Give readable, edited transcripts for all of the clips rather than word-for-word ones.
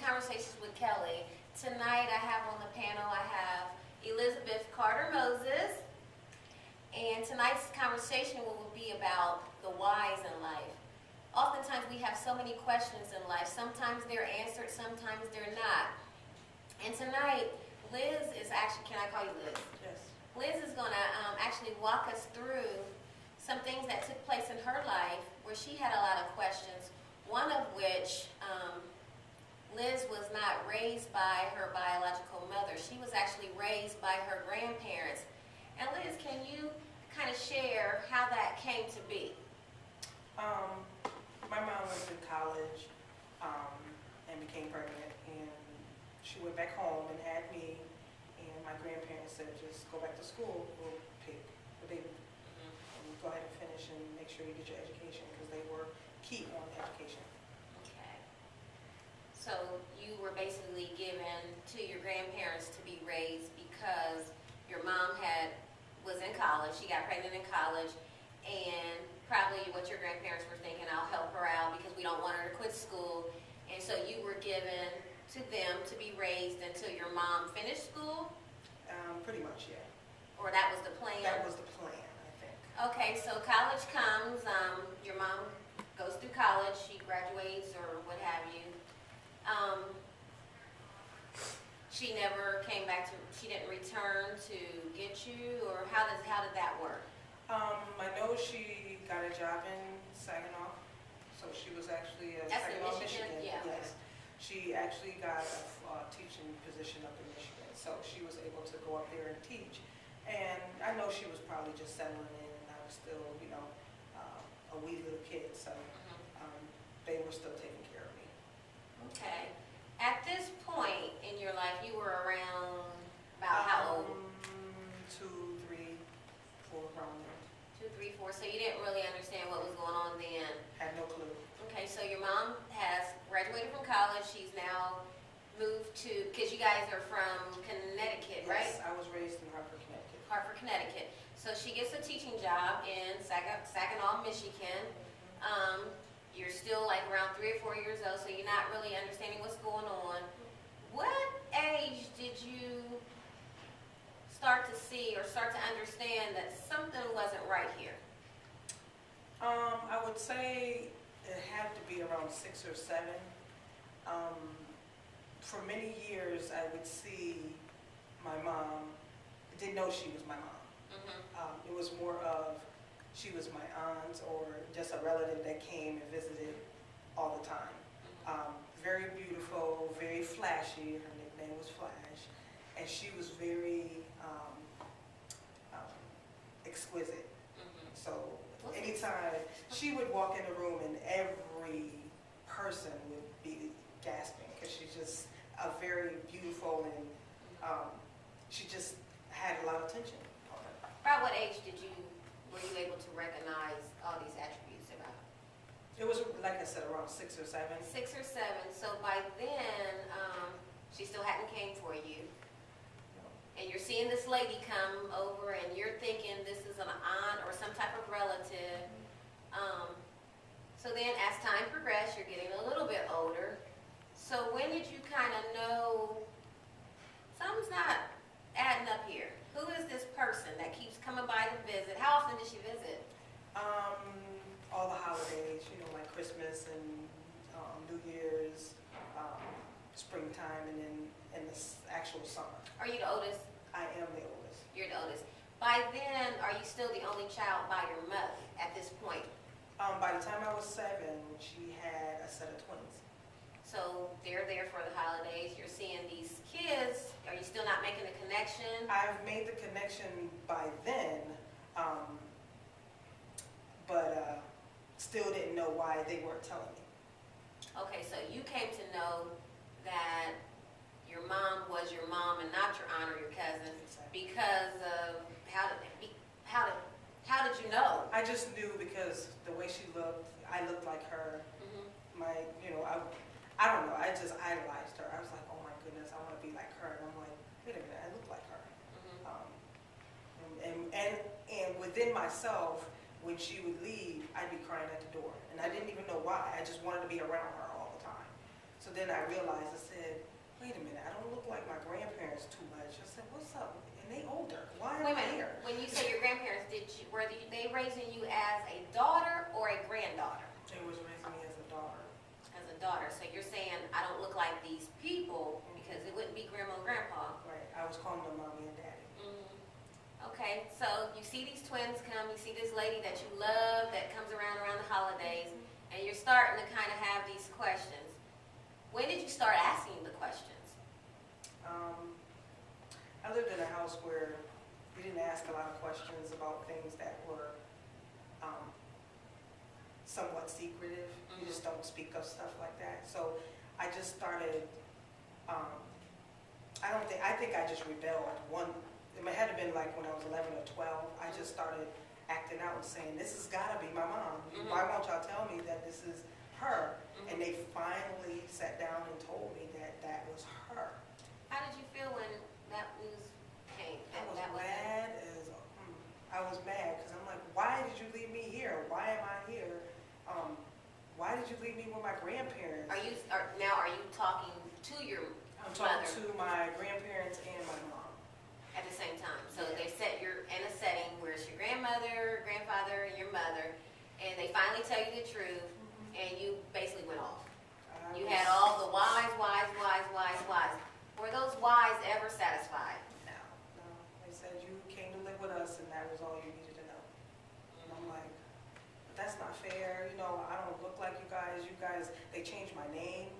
Conversations with Kelly. Tonight I have on the panel, I have Elizabeth Carter Moses. And tonight's conversation will be about the whys in life. Oftentimes we have so many questions in life. Sometimes they're answered, sometimes they're not. And tonight, Liz is actually, can I call you Liz? Yes. Liz is going to actually walk us through some things that took place in her life where she had a lot of questions. One of which, Liz was not raised by her biological mother. She was actually raised by her grandparents. And Liz, can you kind of share how that came to be? My mom went to college and became pregnant, and she went back home and had me, and my grandparents said, just go back to school, we'll take the baby. And go ahead and finish and make sure you get your education, because they were key on education. Okay. So you were basically given to your grandparents to be raised because your mom was in college, she got pregnant in college, and probably what your grandparents were thinking, I'll help her out because we don't want her to quit school. And so you were given to them to be raised until your mom finished school? Pretty much, yeah. Or that was the plan? That was the plan, I think. Okay, so college comes, your mom goes through college, she graduates or what have you. She never came back she didn't return to get you, or how did that work? I know she got a job in Saginaw, so she was actually That's in Saginaw, Michigan? Yeah. Yes. She actually got a teaching position up in Michigan, so she was able to go up there and teach. And I know she was probably just settling in, and I was still, a wee little kid, so they were still taking care of me. Okay. At this point in your life, you were around about how old? 2, 3, 4, around there. 2, 3, 4. So you didn't really understand what was going on then. Had no clue. Okay, so your mom has graduated from college. She's now moved to, because you guys are from Connecticut, right? Yes, I was raised in Hartford, Connecticut. Hartford, Connecticut. So she gets a teaching job in Saginaw, Michigan. You're still like around 3 or 4 years old, so you're not really understanding what's going on. What age did you start to see or start to understand that something wasn't right here? I would say it had to be around 6 or 7. For many years, I would see my mom. I didn't know she was my mom. It was more of she was my aunt or just a relative that came and visited all the time. Very beautiful, very flashy. Her nickname was Flash. And she was very exquisite. So anytime she would walk in the room and every person would be gasping because she's just a very beautiful and she just had a lot of attention on her. About what age were you able to recognize all these attributes about her? It was, like I said, around 6 or 7. 6 or 7. So by then, she still hadn't came for you. And you're seeing this lady come over and you're thinking this is an aunt or some type of relative. So then as time progressed, you're getting a little bit older. So when did you kind of know something's not adding up here? Who is this person that keeps coming by to visit? How often did she visit? All the holidays, like Christmas and New Year's, springtime, and then in the actual summer. Are you the oldest? I am the oldest. You're the oldest. By then, are you still the only child by your mother at this point? By the time I was 7, she had a set of twins. So they're there for the holidays. You're seeing these kids. Are you still not making the connection? I've made the connection by then, but still didn't know why they weren't telling me. Okay, so you came to know that your mom was your mom and not your aunt or your cousin because of how did you know? I just knew because the way she looked, I looked like her. I don't know, I just idolized her. I was like, oh my goodness, I want to be like her. And I'm like, wait a minute, I look like her. And within myself, when she would leave, I'd be crying at the door. And I didn't even know why. I just wanted to be around her all the time. So So then I realized, I said, wait a minute, I don't look like my grandparents too much. I said, what's up? And they older. Why am Wait a I minute. here? When you say your grandparents, were they raising you as a daughter or a granddaughter? They was raising me as a daughter. As a daughter. So you're saying I don't look like these people because it wouldn't be grandma and grandpa. Right. I was calling them mommy and daddy. Okay, so you see these twins come, you see this lady that you love that comes around the holidays, and you're starting to kind of have these questions. When did you start asking the questions? I lived in a house where we didn't ask a lot of questions about things that were somewhat secretive. You just don't speak of stuff like that. So I just started, I think I just rebelled. It had to have been like when I was 11 or 12. I just started acting out and saying, this has got to be my mom. Why won't y'all tell me that this is her? And they finally sat down and told me that that was her. How did you feel when that news came? I was mad because I'm like, why did you leave me here? Why am I here? Why did you leave me with my grandparents? Are you talking to your I'm mother? talking to my grandparents and my mom. At the same time. So Yeah. they set you're in a setting where it's your grandmother, grandfather, and your mother, and they finally tell you the truth, and you basically went off. You had all the whys. Were those whys ever satisfied? No. They said you came to live with us, and that was all you needed to know. And I'm like, but that's not fair. You know, I don't look like you guys. You guys, they changed my name,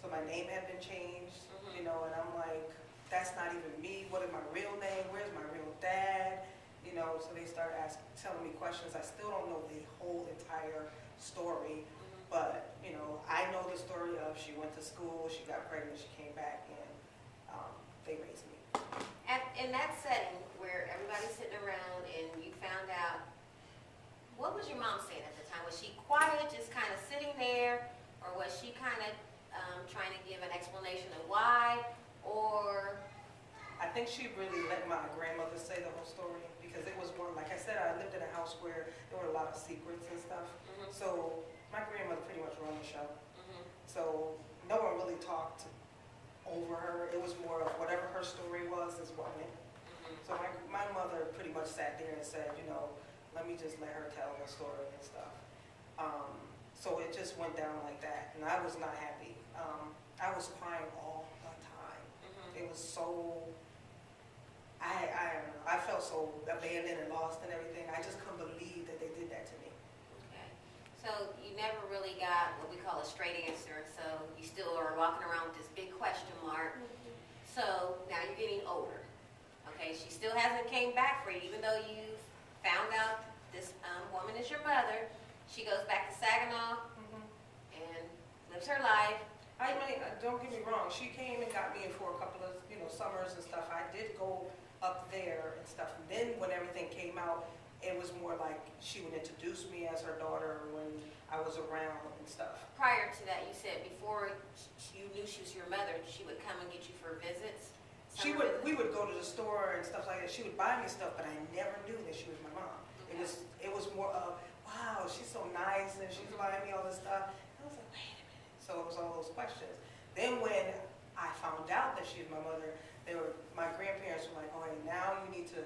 so my name had been changed. You know, and I'm like, that's not even me. What is my real name? Where's my real dad? You know, so they started telling me questions. I still don't know the whole entire story, but, you know, I know the story of she went to school, she got pregnant, she came back, and they raised me. In that setting where everybody's sitting around and you found out, what was your mom saying at the time? Was she quiet, just kind of sitting there, or was she kind of trying to give an explanation of why? Or I think she really let my grandmother say the whole story because it was one, like I said, I lived in a house where there were a lot of secrets and stuff. So my grandmother pretty much ran the show. So no one really talked over her. It was more of whatever her story was is what went. So my mother pretty much sat there and said, you know, let me just let her tell the story and stuff. So it just went down like that, and I was not happy. I was crying all the time. It was so, I don't know, I felt so abandoned and lost and everything. I just couldn't believe that they did that to me. okay, so you never really got what we call a straight answer. So you still are walking around with this big question mark. So now you're getting older. Okay, she still hasn't came back for you, even though you found out this woman is your mother. She goes back to Saginaw and lives her life. Don't get me wrong, she came and got me in for a couple of, you know, summers and stuff. I did go up there and stuff. And then when everything came out, it was more like she would introduce me as her daughter when I was around and stuff. Prior to that, you said before you knew she was your mother, she would come and get you for visits? We would go to the store and stuff like that. She would buy me stuff, but I never knew that she was my mom. Okay. It was more of, wow, she's so nice and she's buying me all this stuff. I was like, wait a minute. So it was all those questions. Then when I found out that she was my mother, my grandparents were like, oh, hey, now you need to,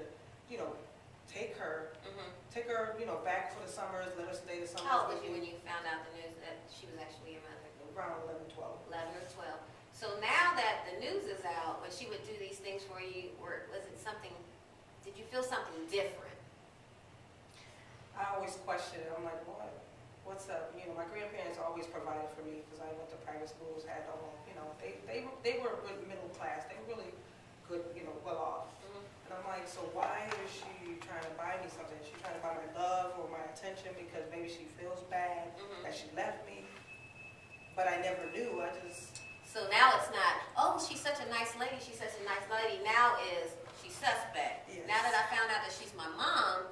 you know, take her, you know, back for the summers, let her stay the summers. How old was you when you found out the news that she was actually your mother? Around 11, 12. 11 or 12. So now that the news is out, when she would do these things for you, was it something, did you feel something different? I always question it. I'm like, what? What's up? You know, my grandparents always provided for me because I went to private schools, had all, you know, they were middle class. They were really good, you know, well off. And I'm like, so why is she trying to buy me something? Is she trying to buy my love or my attention because maybe she feels bad that she left me? But I never knew. So now it's not, oh, she's such a nice lady, she's such a nice lady. Now is she's suspect. Yes. Now that I found out that she's my mom,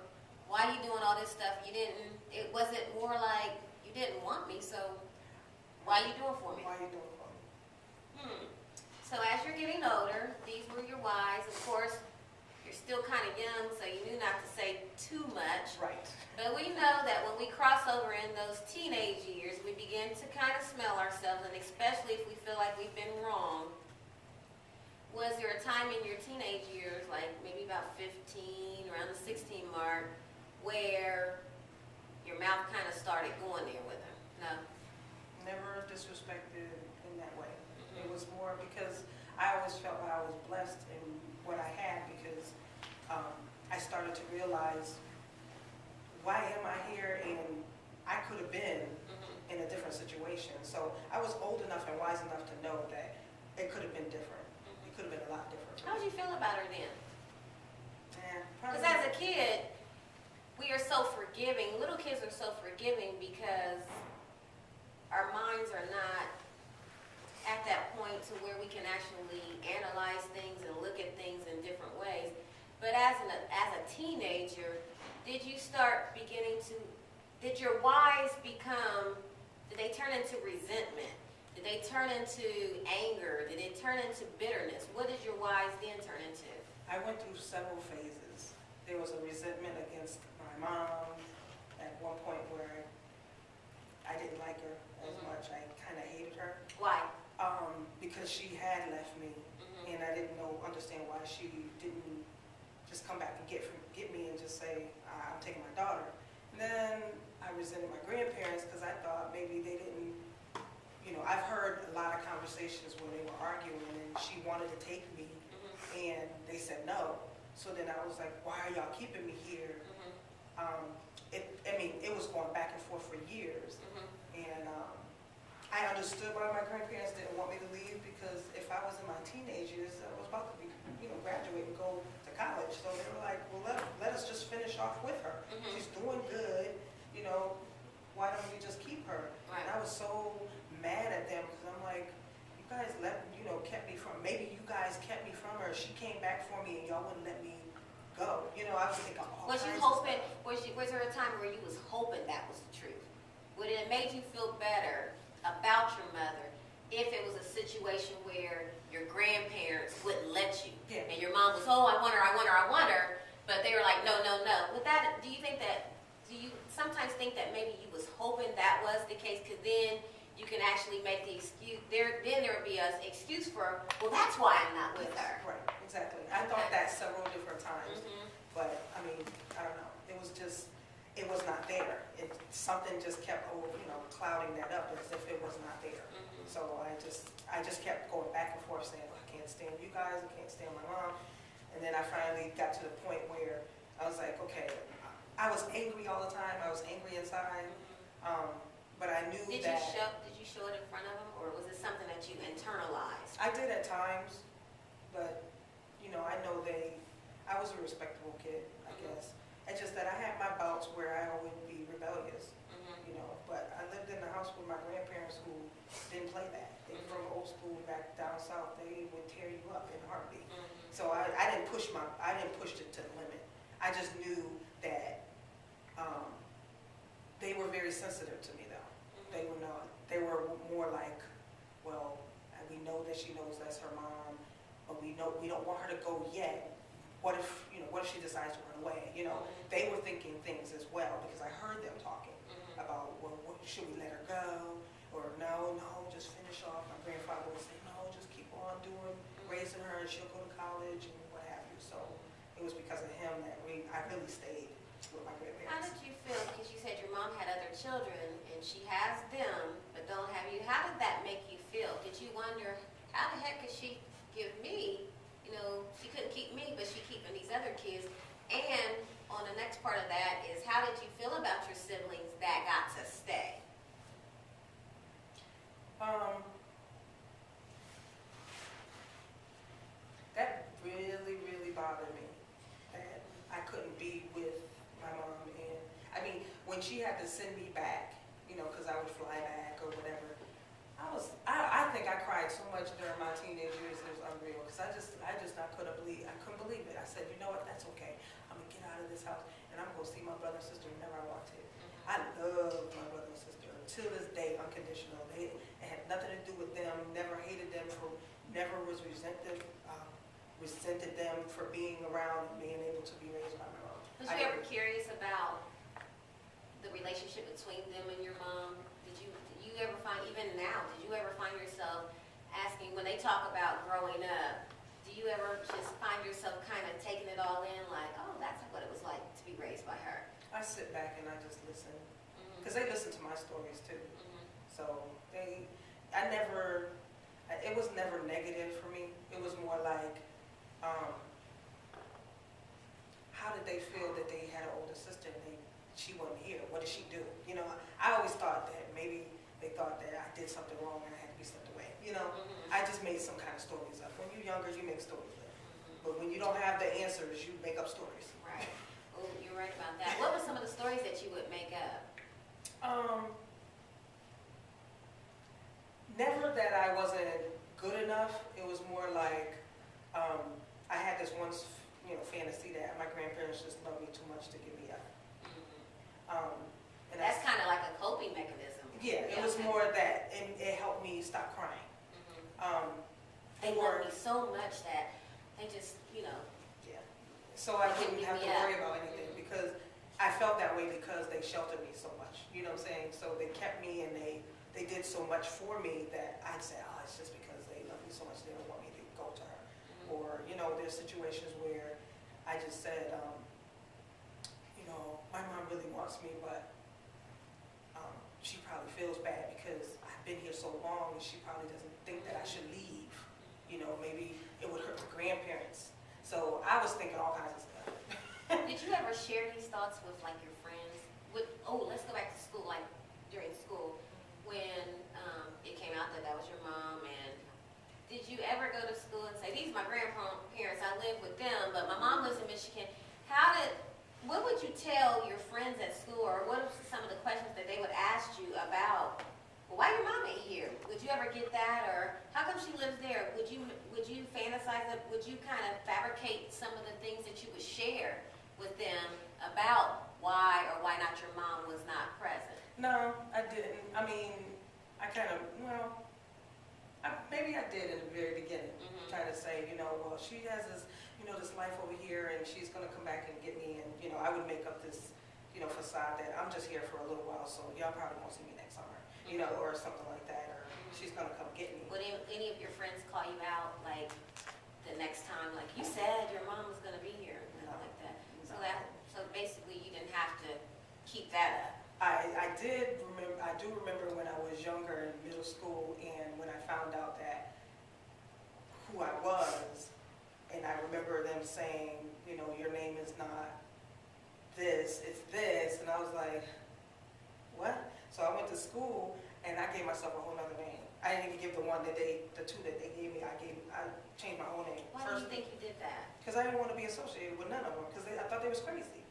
why are you doing all this stuff? It wasn't more like you didn't want me, so why are you doing for me? Why are you doing for me? So as you're getting older, these were your whys. Of course, you're still kind of young, so you knew not to say too much. Right. But we know that when we cross over in those teenage years, we begin to kind of smell ourselves, and especially if we feel like we've been wrong. Was there a time in your teenage years, like maybe about 15, around the 16 mark, where your mouth kind of started going there with him? No? Never disrespected in that way. It was more because I always felt like I was blessed in what I had, because I started to realize, why am I here? And I could have been in a different situation. So I was old enough and wise enough to know that it could have been different. It could have been a lot different. How did you feel about her then? Because Probably. as a kid, we are so forgiving. Little kids are so forgiving because our minds are not at that point to where we can actually analyze things and look at things in different ways. But as a teenager, did you start beginning to, did your whys become, did they turn into resentment? Did they turn into anger? Did it turn into bitterness? What did your whys then turn into? I went through several phases. There was a resentment against my mom at one point where I didn't like her as much. I kind of hated her. Why? Because she had left me, and I didn't understand why she didn't just come back and get me and just say, I'm taking my daughter. And then I resented my grandparents because I thought maybe they didn't, I've heard a lot of conversations where they were arguing and she wanted to take me and they said no. So then I was like, why are y'all keeping me here? It was going back and forth for years. And I understood why my grandparents didn't want me to leave, because if I was in my teenage years, I was about to be, graduate and go to college. So they were like, well, let us just finish off with her. She's doing good, why don't we just keep her? Right. And I was so mad at them because I'm like, you guys kept me from, maybe you guys kept me from her. She came back for me and y'all wouldn't let me go. I was thinking all Was you kinds hoping, of stuff. was there a time where you was hoping that was the truth? Would it have made you feel better about your mother if it was a situation where your grandparents wouldn't let you? Yeah. And your mom was, I want her, but they were like, no. Do you sometimes think that maybe you was hoping that was the case, because then you can actually make the excuse, then there would be an excuse for, well, that's why I'm not with her. Right, exactly. I thought that several different times, but I don't know. It was not there. Something just kept, clouding that up as if it was not there. So I just kept going back and forth saying, well, I can't stand you guys, I can't stand my mom. And then I finally got to the point where I was like, okay, I was angry all the time. I was angry inside, but I knew Did you show it in front of them, or was it something that you internalized? I did at times, but I know I was a respectable kid, I guess. It's just that I had my bouts where I would be rebellious, but I lived in the house with my grandparents who didn't play that. They were from old school back down south. They would tear you up in a heartbeat. So I didn't push it to the limit. I just knew that they were very sensitive to me, though. They were not. They were more like, well, we know that she knows that's her mom, but we don't want her to go yet. What if she decides to run away? They were thinking things as well, because I heard them talking about, well, should we let her go? Or no, just finish off. My grandfather would say, no, just keep on raising her, and she'll go to college and what have you. So it was because of him that I really stayed with my grandparents. How did you feel, because you said your mom had other children, and she has them, but don't have you. How did that make you feel? Did you wonder, how the heck could she give me, she couldn't keep me, but she keeping these other kids? And on the next part of that is, how did you feel about your siblings that got to stay? That really, really bothered me, that I couldn't be with my mom. And when she had to send me back, because I would fly back or whatever, I think I cried so much during my teenage years, it was unreal, because I couldn't believe it. I said, you know what, that's okay. I'm gonna get out of this house and I'm gonna see my brother and sister whenever I want to. I love my brother and sister to this day, unconditional. It had nothing to do with them, never hated them, never was resented them for being around and being able to be raised by my mom. Was you ever curious about the relationship between them and your mom? Did you ever find, even now, did you ever find yourself asking, when they talk about growing up, do you ever just find yourself kind of taking it all in, like, oh, that's what it was like to be raised by her? I sit back and I just listen, because they listen to my stories too. So it was never negative for me. It was more like, how did they feel that they had an older sister and she wasn't here? What did she do? You know, I always thought that maybe they thought that I did something wrong and I had to be slipped away. You know, I just made some kind of stories up. When you're younger, you make stories up. But when you don't have the answers, you make up stories. Right. Oh, you're right about that. What were some of the stories that you would make up? Never that I wasn't good enough. It was more like I had this one, fantasy that my grandparents just loved me too much to give me up. And that's kind of like a coping mechanism. Yeah, it was more that, and it helped me stop crying. They love me so much that they just, Yeah. So I didn't have to worry about anything because I felt that way because they sheltered me so much. You know what I'm saying? So they kept me and they did so much for me that I'd say, oh, it's just because they love me so much they don't want me to go to her. Or, there's situations where I just said, my mom really wants me, but she probably feels bad because I've been here so long and she probably doesn't think that I should leave. Maybe it would hurt the grandparents. So I was thinking all kinds of stuff. Did you ever share these thoughts with like your friends? Let's go back to school, like during school, when it came out that was your mom, and did you ever go to school and say, these are my grandparents, I live with them, but my mom lives in Michigan. What would you tell your friends at school, or what are some of the questions that they would ask you about, well, why your mom ain't here? Would you ever get that? Or how come she lives there? Would you fantasize it? Would you kind of fabricate some of the things that you would share with them about why or why not your mom was not present? No, I didn't. I mean, maybe I did in the very beginning, trying to say, well, she has this, this life over here and she's going to come back and get me. And, I would make up this, facade that I'm just here for a little while, so y'all probably won't see me next summer, or something like that, or she's going to come get me. Would any of your friends call you out, like, the next time, like, you said your mom was going to be here, like that? So basically you didn't have to keep that up. I do remember when I was younger in middle school and when I found out that who I was, and I remember them saying, your name is not this, it's this, and I was like, what? So I went to school and I gave myself a whole other name. I didn't even give the two that they gave me, I changed my whole name. Why do you think you did that? Because I didn't want to be associated with none of them, because I thought they was crazy.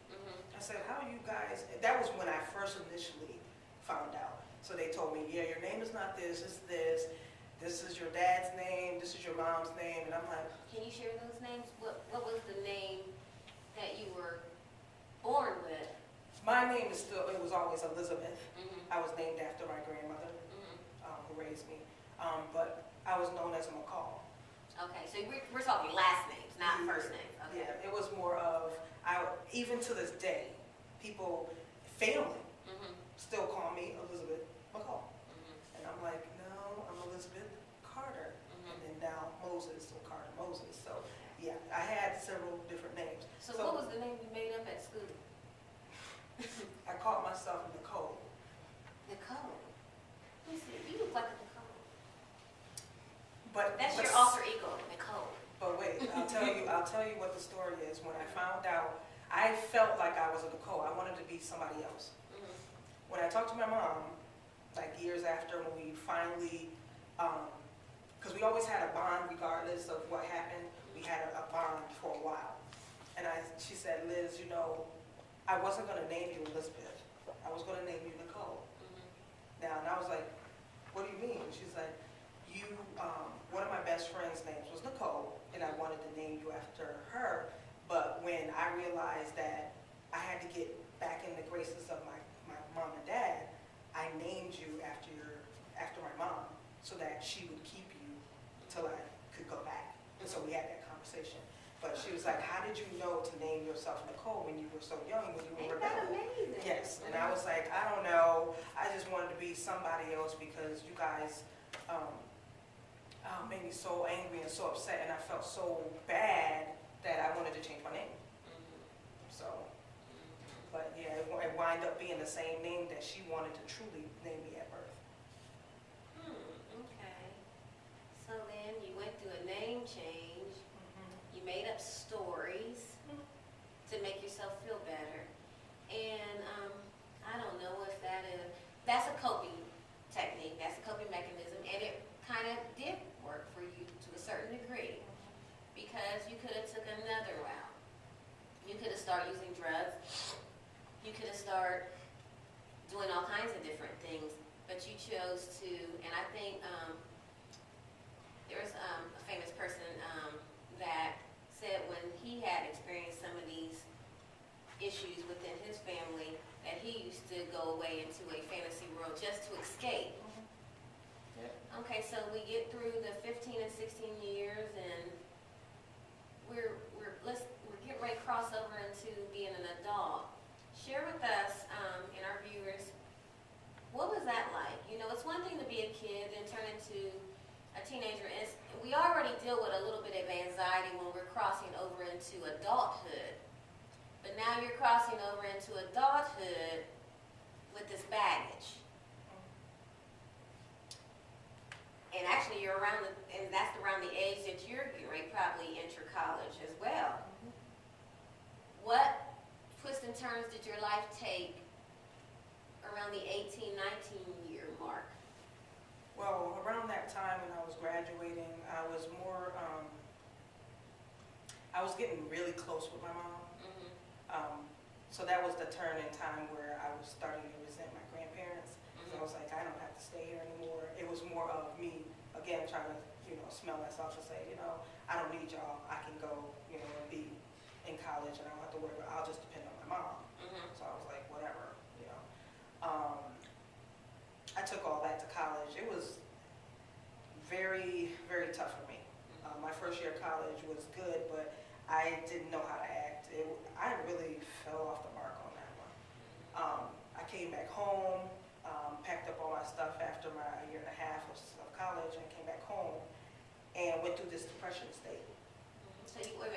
I said, how are you guys, that was when I first initially found out. So they told me, yeah, your name is not this, it's this is your dad's name, this is your mom's name, and I'm like. Can you share those names? What was the name that you were born with? My name is it was always Elizabeth. I was named after my grandmother who raised me, but I was known as a McCall. Okay, so we're talking last names, not first names. Okay. Yeah, it was more of, even to this day, family, still call me Elizabeth McCall. And I'm like, no, I'm Elizabeth Carter. And then now Moses, so Carter Moses. So yeah, I had several different names. So what was the name you made up at school? I called myself Nicole. Nicole? Let me see, you look like a Nicole. But that's your alter ego, Nicole. But wait, I'll tell you what the story is. When I found out, I felt like I was a Nicole. I wanted to be somebody else. When I talked to my mom, like years after, when we finally, because we always had a bond regardless of what happened, we had a bond for a while. And she said, Liz, I wasn't going to name you Elizabeth. I was going to name you Nicole. Now, and I was like, what do you mean? She's like, one of my best friend's names was Nicole, and I wanted to name you after her. But when I realized that I had to get back in the graces of my mom and dad, I named you after my mom so that she would keep you until I could go back. And so we had that conversation. But she was like, how did you know to name yourself Nicole when you were so young, when you were Ain't that rebelling? amazing? Yes, and I was like, I don't know. I just wanted to be somebody else because you guys made me so angry and so upset, and I felt so bad that I wanted to change my name. So, but yeah, it wound up being the same name that she wanted to truly name me at birth. Okay. So then you went through a name change. You made up stories to make yourself feel better. And I don't know if that's a coping technique, that's a coping mechanism, and it kind of did work for you to a certain degree because you could have took another route. You could have started using drugs. You could have started doing all kinds of different things, but you chose to, and I think there's a famous person that said when he had experienced some of these issues within his family that he used to go away into a fantasy world just to escape. Okay, so we get through the 15 and 16 years and we're getting ready to cross over into being an adult. Share with us and our viewers, what was that like? You know, it's one thing to be a kid and turn into a teenager. And we already deal with a little bit of anxiety when we're crossing over into adulthood. But now you're crossing over into adulthood with this baggage. And actually you're and that's around the age that you're getting ready to probably enter college as well. What twists and turns did your life take around the 18, 19 year mark? Well, around that time when I was graduating, I was more, I was getting really close with my mom. So that was the turn in time where I was starting to resent my grandparents. So I was like, I don't have to stay here anymore. It was more of me, again, trying to, smell myself and say, I don't need y'all. I can go, and be in college and I don't have to worry about, I'll just depend on my mom. So I was like, whatever, I took all that to college. It was very, very tough for me. My first year of college was good, but I didn't know how to act. I really fell off the mark on that one. I came back home, packed up all my stuff after my year and a half of college and came back home and went through this depression state. So you went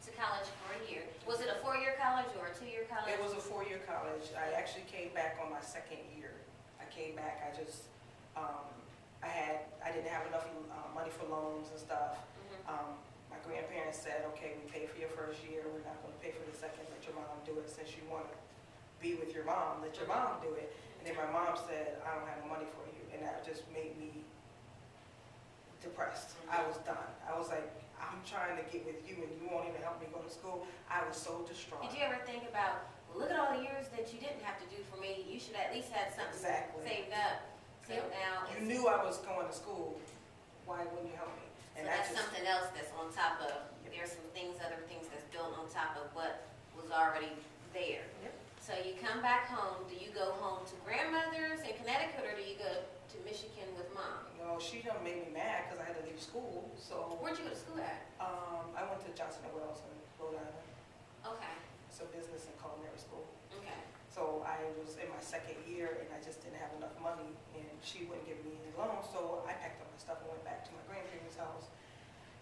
to college for a year. Was it a 4-year college or a 2-year college? It was a 4-year college. I actually came back on my second year. I came back, I didn't have enough money for loans and stuff. My grandparents said, okay, we pay for your first year, we're not going to pay for the second, let your mom do it since you want to be with your mom, let your mom do it. And then my mom said, I don't have the money for you, and that just made me depressed. I was done. I was like, I'm trying to get with you and you won't even help me go to school. I was so distraught. Did you ever think about, look at all the years that you didn't have to do for me, you should at least have something saved up. So now you knew I was going to school, why wouldn't you help me? And so that's something else that's on top of, there's some things, other things that's built on top of what was already there. So you come back home, do you go home to grandmother's in Connecticut or do you go to Michigan with mom? Well, she done made me mad because I had to leave school, so. Where'd you go to school at? I went to Johnson & Wales in Rhode Island. Okay. It's a business and culinary school. Okay. So I was in my second year and I just didn't have enough money and she wouldn't give me any loans, so I packed up my stuff and went back to my grandparents' house.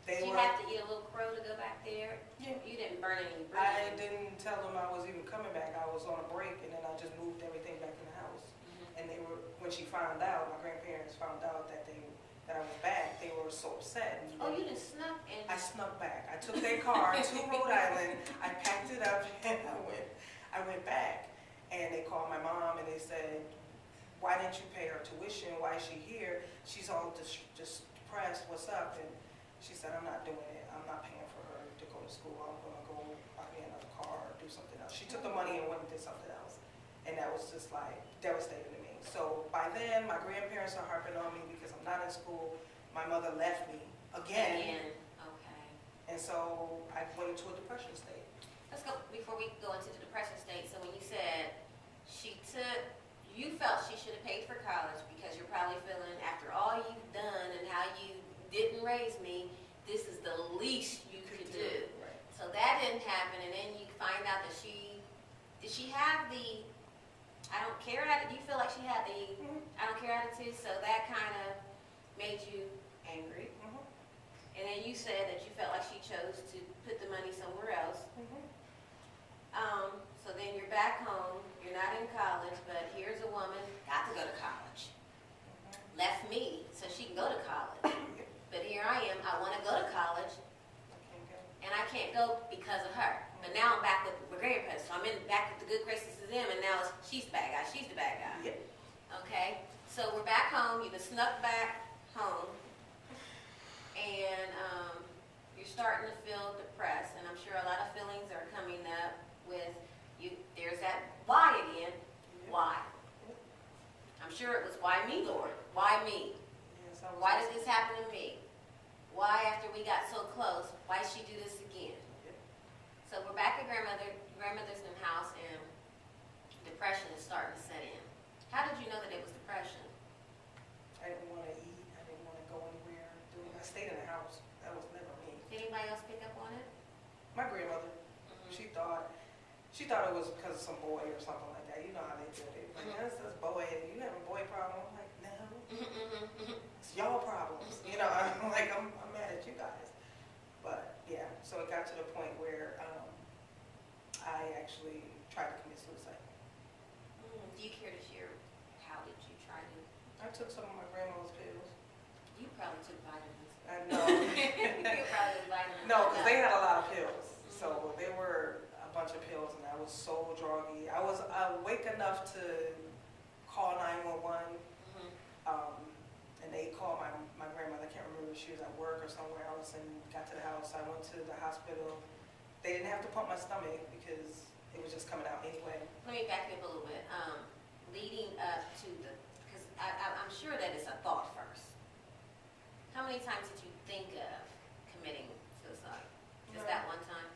Did you have to eat a little crow to go back there? Yeah. You didn't burn any bridges? I didn't tell them I was even coming back. I was on a break and then I just moved everything back in the house. And they were, when she found out, my grandparents found out that I was back, they were so upset. Oh, you didn't snuck in? I snuck back. I took their car to Rhode Island, I packed it up and I went back. And they called my mom and they said, why didn't you pay her tuition? Why is she here? She's all just depressed, what's up? And she said, I'm not doing it. I'm not paying for her to go to school. I'm going to go buy me another car or do something else. She took the money and went and did something else. And that was just like devastating to me. So by then, my grandparents are harping on me because I'm not in school. My mother left me again. Okay. And so I went into a depression state. Let's go, before we go into the depression state, so when you said you felt she should have paid for college because you're probably feeling after all you've done and how you didn't raise me, this is the least you could do. she have the I don't care attitude? Do you feel like she had the I don't care attitude? So that kind of made you angry. And then you said that you felt like she chose to put the money somewhere else. So then you're back home, you're not in college, but here's a woman, got to go to college. Left me so she can go to college. But here I am, I want to go to college, and I can't go because of her. But now I'm back with my grandparents, so I'm back with the good graces of them, and now she's the bad guy, she's the bad guy. Okay, so we're back home, you've been snuck back home, and you're starting to feel depressed, and I'm sure a lot of feelings are coming up with you. There's that why again. Why? I'm sure it was why me, Lord? Why me? Yes, Why did this happen to me? Why after we got so close, why did she do this again? So we're back at grandmother's new house, and depression is starting to set in. How did you know that it was depression? I didn't want to eat. I didn't want to go anywhere. I stayed in the house. That was never me. Did anybody else pick up on it? My grandmother. She thought it was because of some boy or something like that. You know how they do it. Like, that's boy. You have a boy problem? I'm like, no. It's y'all problems. You know, I'm like, I'm mad at you guys. But yeah, so it got to the point where I actually tried to commit suicide. Do you care to share how did you try to? I took some of my grandma's pills. You probably took vitamins. I know. You probably took vitamins. No, because they had a lot of pills. So they were a bunch of pills, and I was so druggy. I was awake enough to call 911, and they called my grandmother. I can't remember if she was at work or somewhere else, and got to the house. I went to the hospital. They didn't have to pump my stomach because it was just coming out anyway. Let me back you up a little bit. Leading up to because I'm sure that it's a thought first. How many times did you think of committing suicide? Just that one time?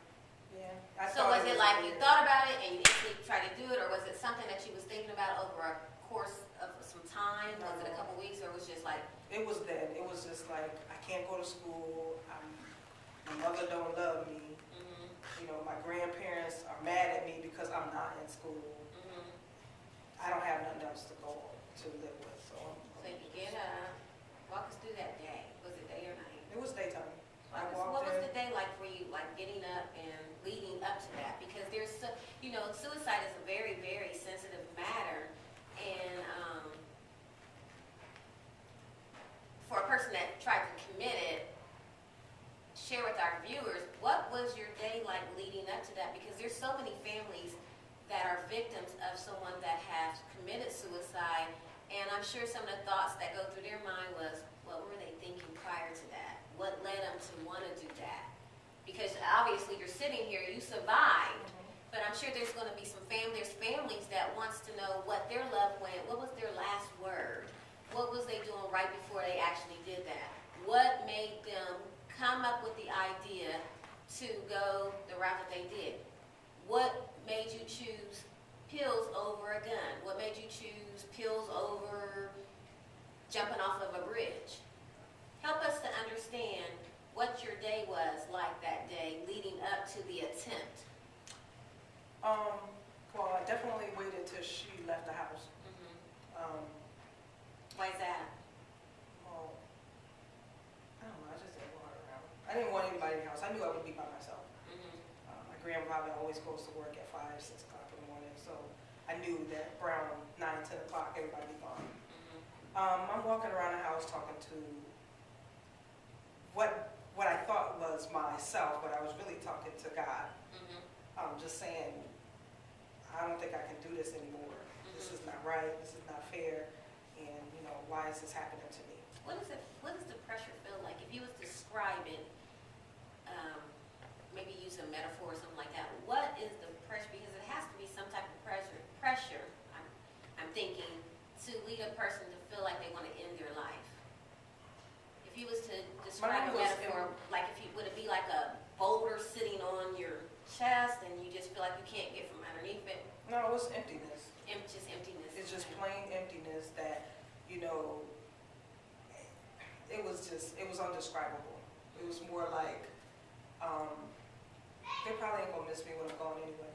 Yeah. So was it like you thought about it and you instantly tried to do it, or was it something that you was thinking about over a course of some time? Was it a couple weeks, or it was just like? It was then. It was just like, I can't go to school. My mother don't love me. You know, my grandparents are mad at me because I'm not in school. I don't have nothing else to go to live with. So you get up, walk us through that day. Was it day or night? it was daytime. What was the day like for you, like getting up and leading up to that? Because there's, suicide is a very, very sensitive matter, and for a person that tried to commit it, share with our viewers, what was your day like leading up to that? Because there's so many families that are victims of someone that has committed suicide, and I'm sure some of the thoughts that go through their mind was, what were they thinking prior to that? What led them to want to do that? Because obviously you're sitting here, you survived, but I'm sure there's going to be families that wants to know what their loved one, what was their last word? What was they doing right before they actually did that? What made them come up with the idea to go the route that they did? What made you choose pills over a gun? What made you choose pills over jumping off of a bridge? Help us to understand what your day was like that day leading up to the attempt. Well, I definitely waited till she left the house. Why is that? Well, I don't know, I just didn't want her around. I didn't want anybody in the house. I knew I would be by myself. My grandfather always goes to work at 5, 6 o'clock in the morning, so I knew that around 9, 10 o'clock, everybody be gone. I'm walking around the house talking to what I thought was myself, but I was really talking to God. Just saying, I don't think I can do this anymore. This is not right. This is not fair. And why is this happening to me? What does the pressure feel like? If you was to describe it, maybe use a metaphor or something like that. What is the pressure? Because it has to be some type of pressure. I'm thinking to lead a person to feel like they want to end their life. If you was to describe a metaphor, like would it be like a boulder sitting on your chest and you just feel like you can't get from underneath it? No, it was emptiness. Just emptiness. It's just plain emptiness that, it was undescribable. It was more like, they probably ain't gonna miss me when I'm gone anyway.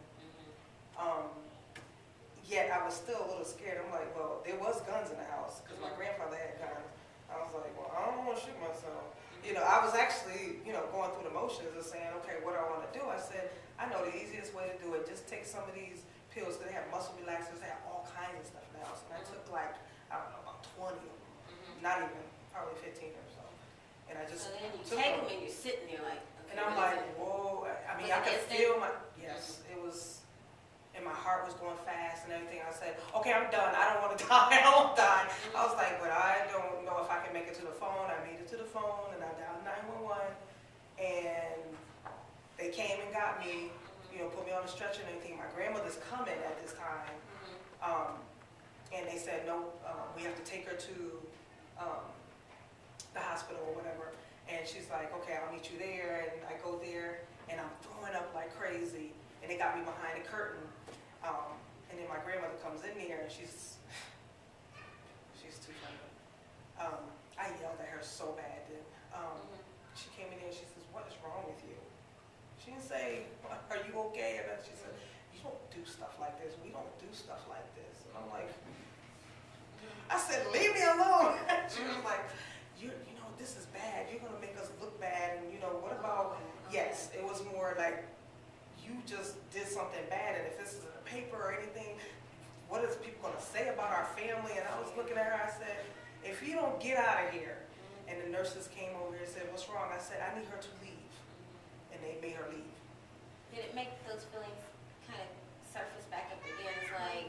yet I was still a little scared. I'm like, well, there was guns in the house because my grandfather had guns. I was like, well, I don't want to shoot myself. I was actually, going through the motions of saying, okay, what do I want to do? I said, I know the easiest way to do it. Just take some of these pills. They have muscle relaxers. They have all kinds of stuff in the house. And I took like, I don't know, about 20 of them. Not even, probably 15 or so. And I just So then you took take them. them and you're sitting there like, okay, And I'm what like, is it? whoa. I mean, Was I it could instant? feel yes, it was, and my heart was going fast and everything. I said, okay, I'm done. I don't want to die. I don't want to die. I was like, but I don't know if I can make it to the phone. I made it to the phone and I dialed 911. And they came and got me, put me on a stretcher and everything. My grandmother's coming at this time. And they said, no, we have to take her to the hospital or whatever. And she's like, okay, I'll meet you there. And I go there and I'm throwing up like crazy. And they got me behind a curtain. And then my grandmother comes in there and she's too funny. I yelled at her so bad then. She came in there and she says, what is wrong with you? She didn't say, are you okay? And then she said, you don't do stuff like this. We don't do stuff like this. And I'm like, I said, leave me alone. She was like, this is bad. You're going to make us look bad. And, what about, yes, it was more like, you just did something bad. And if this is in the paper or anything, what is people going to say about our family? And I was looking at her, I said, if you don't get out of here. And the nurses came over and said, what's wrong? I said, I need her to leave. And they made her leave. Did it make those feelings kind of surface back up again? It's like,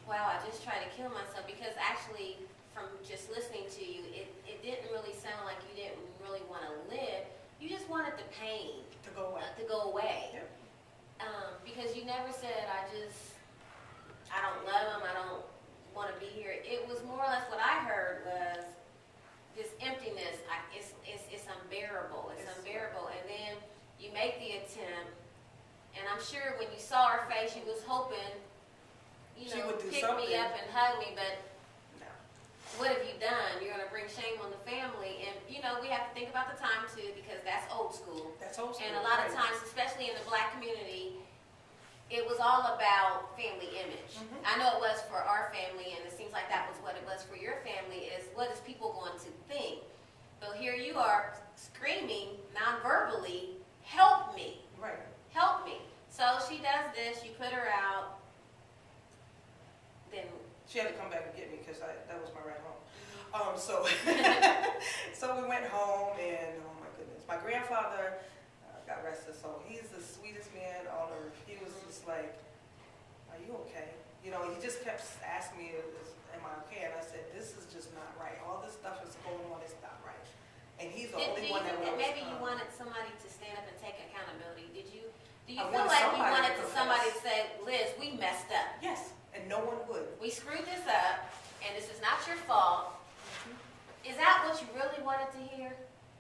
wow, I just tried to kill myself. Because actually, from just listening to you, it didn't really sound like you didn't really want to live. You just wanted the pain To go away. to go away. Yep. Because you never said, I don't love him, I don't want to be here. It was more or less what I heard was, this emptiness, it's unbearable. It's unbearable. And then you make the attempt, and I'm sure when you saw her face, you was hoping, She would do pick something. me up and hug me. But No. what have you done? You're going to bring shame on the family. And, we have to think about the time, too, because that's old school. That's old school. And a lot of times, especially in the Black community, it was all about family image. I know it was for our family, and it seems like that was what it was for your family, is what is people going to think? But here you are screaming non-verbally, help me, Right. help me. So she does this, you put her out, then... She had to come back and get me because that was my ride home. So we went home and, oh my goodness, my grandfather got arrested, so he's the sweetest man on earth. He was just like, are you okay? He just kept asking me, am I okay? And I said, this is just not right. All this stuff is going on, it's not right. And he's the only one that was... Maybe you wanted somebody to stand up and take accountability. Do you I feel wanted like you somebody wanted to somebody to confess. say, Liz, we messed up. Yes, and no one would. We screwed this up, and this is not your fault. Is that what you really wanted to hear?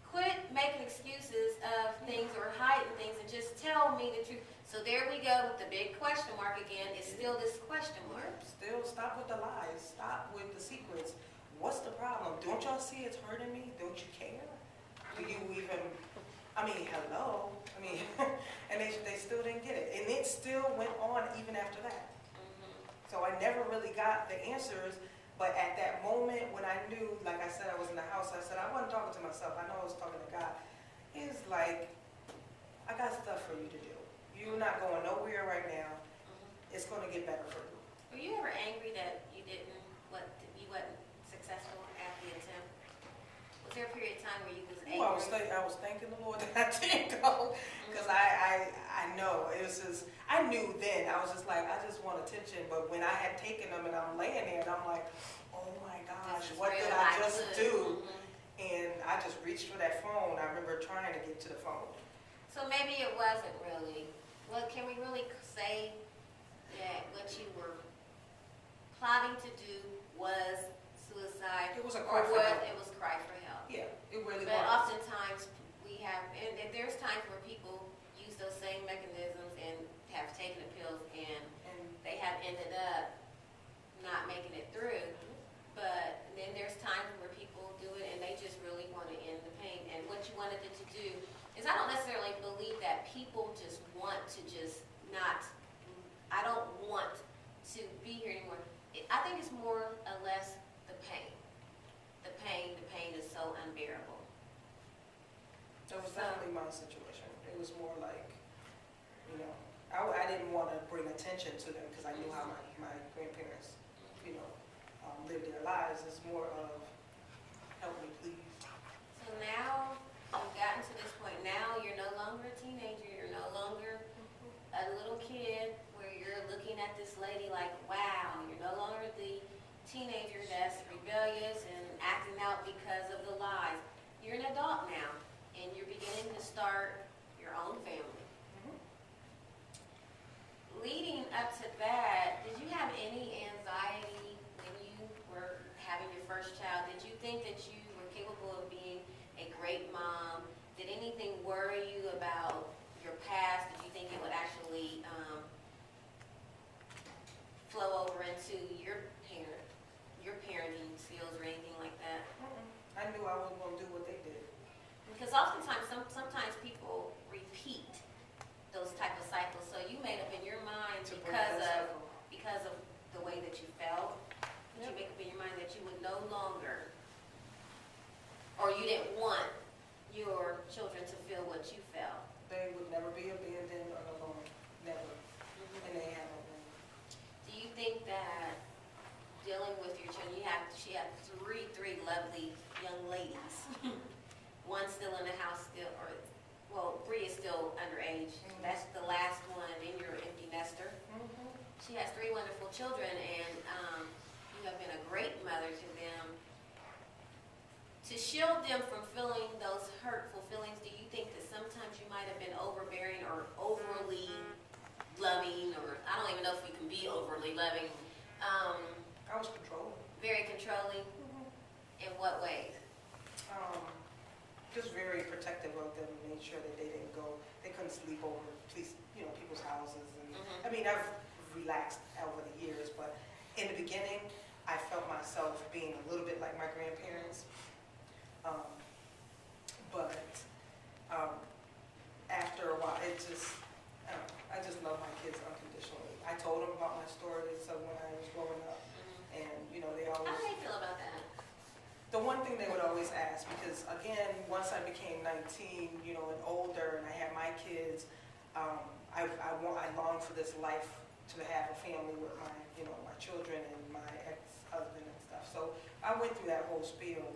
Quit making excuses of things or hiding things and just tell me the truth. So there we go with the big question mark again. It's still this question mark. Still, stop with the lies. Stop with the secrets. What's the problem? Don't y'all see it's hurting me? Don't you care? Do you even, hello? And they still didn't get it. And it still went on even after that. So I never really got the answers. But at that moment when I knew, like I said, I was in the house, I said, I wasn't talking to myself. I know I was talking to God. It's like, I got stuff for you to do. You're not going nowhere right now. It's going to get better for you. Were you ever angry that you wasn't successful at the attempt? Was there a period of time where you was angry? I was thanking the Lord that I didn't go. Because I know, it was just, I knew then, I was just like, I just want attention. But when I had taken them and I'm laying there and I'm like, oh my gosh, what did I just do? And I just reached for that phone. I remember trying to get to the phone. So maybe it wasn't really. Well, can we really say that what you were plotting to do was suicide? It was a cry for help. It was cry for help. Yeah, it really But was. oftentimes we have, and there's times where people use those same mechanisms and have taken the pills and they have ended up not making it through. But then there's times where people do it and they just really want to end the pain. And what you wanted it to do is, I don't necessarily believe that people just want to just not, I don't want to I didn't want to bring attention to them because I knew how my grandparents, lived their lives. It's more of, help me please. So now you've gotten to this point. Now you're no longer a teenager. You're no longer a little kid where you're looking at this lady like, wow. You're no longer the teenager that's rebellious and acting out because of the lies. You're an adult now, and you're beginning to start your own family. Leading up to that, did you have any anxiety when you were having your first child? Did you think that you were capable of being a great mom? Did anything worry you about your past? Did you think it would actually flow over into your parenting skills or anything like that? I knew I wasn't going to do what they did. Because oftentimes, sometimes people repeat those type of cycles. So you made up in your mind because of the way that you felt. Did you make up in your mind that you would no longer, or you didn't want your children to feel what you felt? They would never be abandoned or alone. Never. And they haven't been. Do you think that dealing with your children, she had three lovely young ladies. One's still in the house Bree is still underage. That's the last one, and you're an empty nester. She has 3 wonderful children, and you have been a great mother to them. To shield them from feeling those hurtful feelings, do you think that sometimes you might have been overbearing or overly loving, or I don't even know if you can be overly loving? I was controlling. Very controlling? In what ways? Just very protective of them, made sure that they couldn't sleep over people's houses. And I mean, I've relaxed over the years, but in the beginning, I felt myself being a little bit like my grandparents. But after a while, I just love my kids unconditionally. I told them about my stories of when I was growing up, and they always. How do they feel about that? The one thing they would always ask, because again, once I became 19, and older, and I had my kids, I longed for this life to have a family with my children and my ex-husband and stuff. So I went through that whole spiel.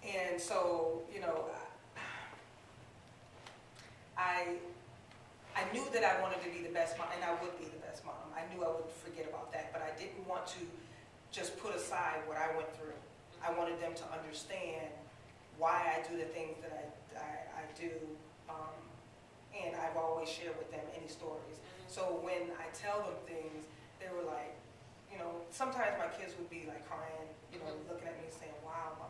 And so, I knew that I wanted to be the best mom, and I would be the best mom. I knew I wouldn't forget about that, but I didn't want to just put aside what I went through. I wanted them to understand why I do the things that I do, and I've always shared with them any stories. So when I tell them things, they were like, sometimes my kids would be like crying, looking at me saying, wow, Mom,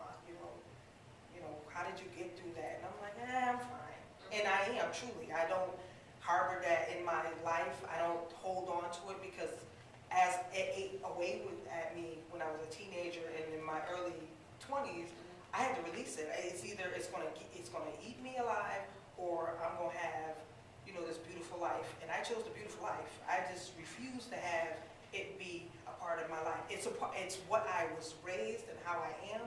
how did you get through that? And I'm like, I'm fine. And I am, truly. I don't harbor that in my life. I don't hold on to it, because as it ate away at me when I was a teenager and in my early 20s, I had to release it. It's either it's gonna eat me alive, or I'm gonna have this beautiful life. And I chose the beautiful life. I just refuse to have it be a part of my life. It's what I was raised and how I am,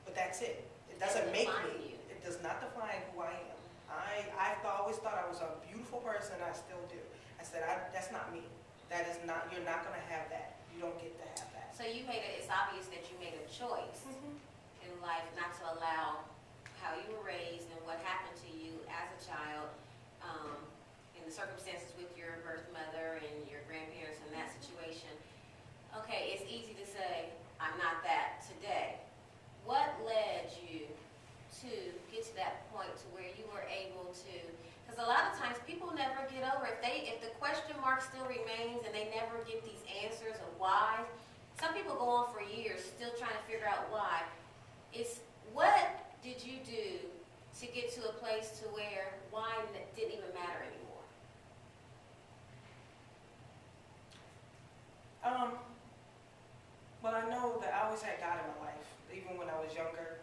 but that's it. It doesn't make me. It does not define who I am. I always thought I was a beautiful person. I still do. I said, that's not me. That is not. You're not going to have that. You don't get to have that. So it's obvious that you made a choice in life not to allow how you were raised and what happened to you as a child, in the circumstances with your birth mother and your grandparents in that situation. Okay, it's easy to say, I'm not that today. What led you to get to that point to where you were able to, because a lot of times people never get over, if the question mark still remains and they never get these answers of why, some people go on for years still trying to figure out why. What did you do to get to a place to where why didn't even matter anymore? Well, I know that I always had God in my life, even when I was younger.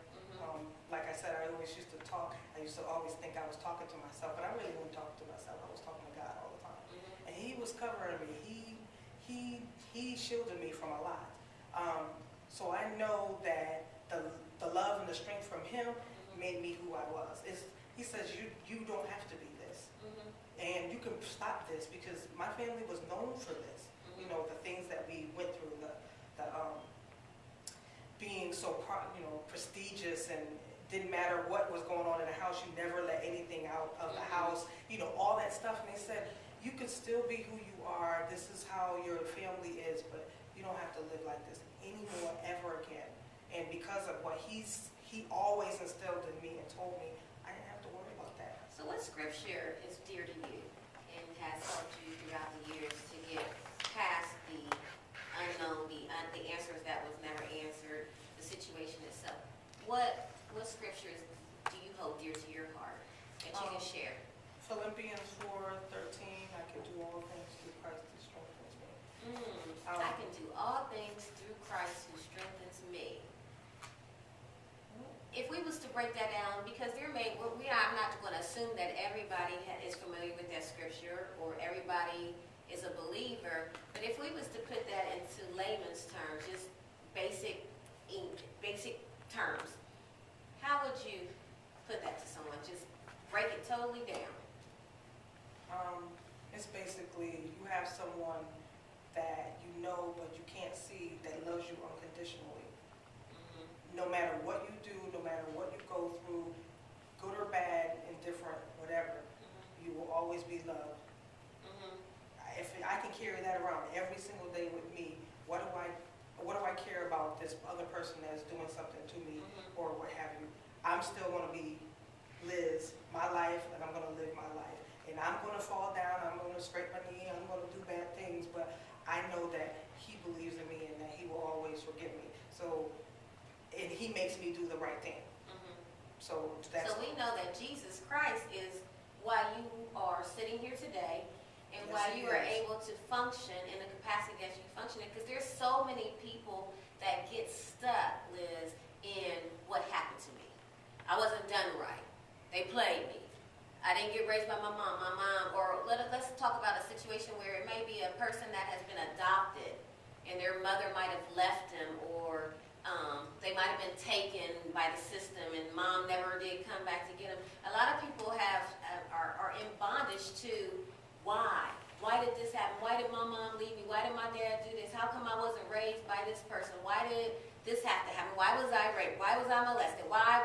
Like I said, I always used to talk. I used to always think I was talking to myself, but I really wasn't talking to myself. I was talking to God all the time. And He was covering me. He shielded me from a lot. So I know that the love and the strength from Him made me who I was. He says, you don't have to be this. Mm-hmm. And you can stop this, because my family was known for this. Mm-hmm. You know, the things that we went through, the being so, prestigious, and didn't matter what was going on in the house, you never let anything out of the house, all that stuff. And they said, you can still be who you are. This is how your family is, but you don't have to live like this anymore, ever again. And because of what he always instilled in me and told me, I didn't have to worry about that. So what scripture is dear to you and has helped you throughout the years to get past the unknown, the answers that was never answered, the situation itself? What scriptures do you hold dear to your heart that you can share? Philippians 4:13, I can do all things through Christ who strengthens me. I can do all things through Christ who strengthens me. If we was to break that down, because I'm not going to assume that everybody is familiar with that scripture or everybody is a believer, but if we was to put that into layman's terms, just basic terms, how would you put that to someone? Just break it totally down. It's basically, you have someone that you know but you can't see, that loves you unconditionally. No matter what you do, no matter what you go through, good or bad, indifferent, whatever, you will always be loved. If I can carry that around every single day with me, what do I care about this other person that's doing something to me or what have you? I'm still going to be Liz, my life, and I'm going to live my life. And I'm going to fall down, I'm going to scrape my knee, I'm going to do bad things, but I know that he believes in me and that he will always forgive me. So, and he makes me do the right thing. So we know that Jesus Christ is why you are sitting here today, and why you are able to function in the capacity that you function in. Because there's so many people that get stuck, Liz, in what happened to me. I wasn't done right. They played me. I didn't get raised by my mom. Or let's talk about a situation where it may be a person that has been adopted, and their mother might have left them, or they might have been taken by the system, and mom never did come back to get them. A lot of people are in bondage to why. Why did this happen? Why did my mom leave me? Why did my dad do this? How come I wasn't raised by this person? Why did this have to happen? Why was I raped? Why was I molested? Why?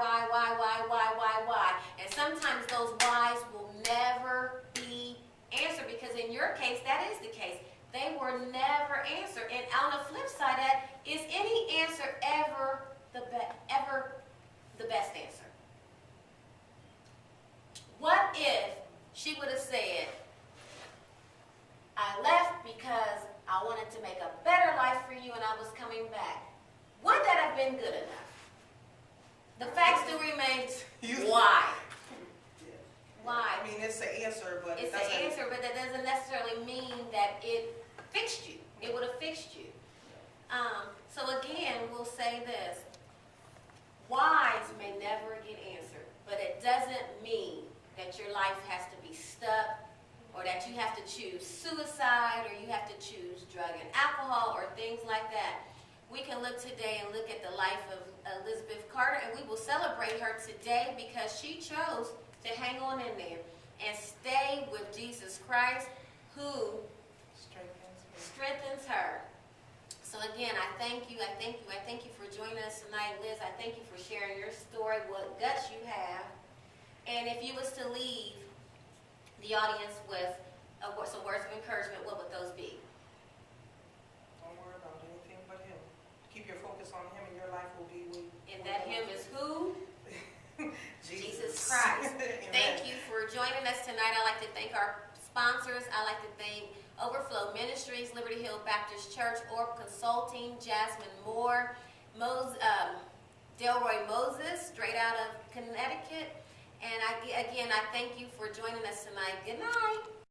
And sometimes those whys will never be answered, because in your case, that is the case. They were never answered. And on the flip side of that, is any answer ever the best answer? What if she would have said, I left because I wanted to make a better life for you and I was coming back? Would that have been good enough? The fact still remains, why? Why? I mean, it's the answer, but it's the answer, but that doesn't necessarily mean that it fixed you. It would have fixed you. So again, we'll say this. Whys may never get answered, but it doesn't mean that your life has to be stuck, or that you have to choose suicide, or you have to choose drug and alcohol, or things like that. We can look today and look at the life of Elizabeth Carter, and we will celebrate her today because she chose to hang on in there and stay with Jesus Christ, who strengthens her. So again, I thank you for joining us tonight. Liz, I thank you for sharing your story, what guts you have. And if you was to leave the audience with some words of encouragement, what would those be? Don't worry about anything but him. Keep your focus on him and your life will be with. And that him is who? Jesus Christ. Thank you for joining us tonight. I'd like to thank our sponsors. I'd like to thank Overflow Ministries, Liberty Hill Baptist Church, Orb Consulting, Jasmine Moore, Delroy Moses, straight out of Connecticut. And I thank you for joining us tonight. Good night.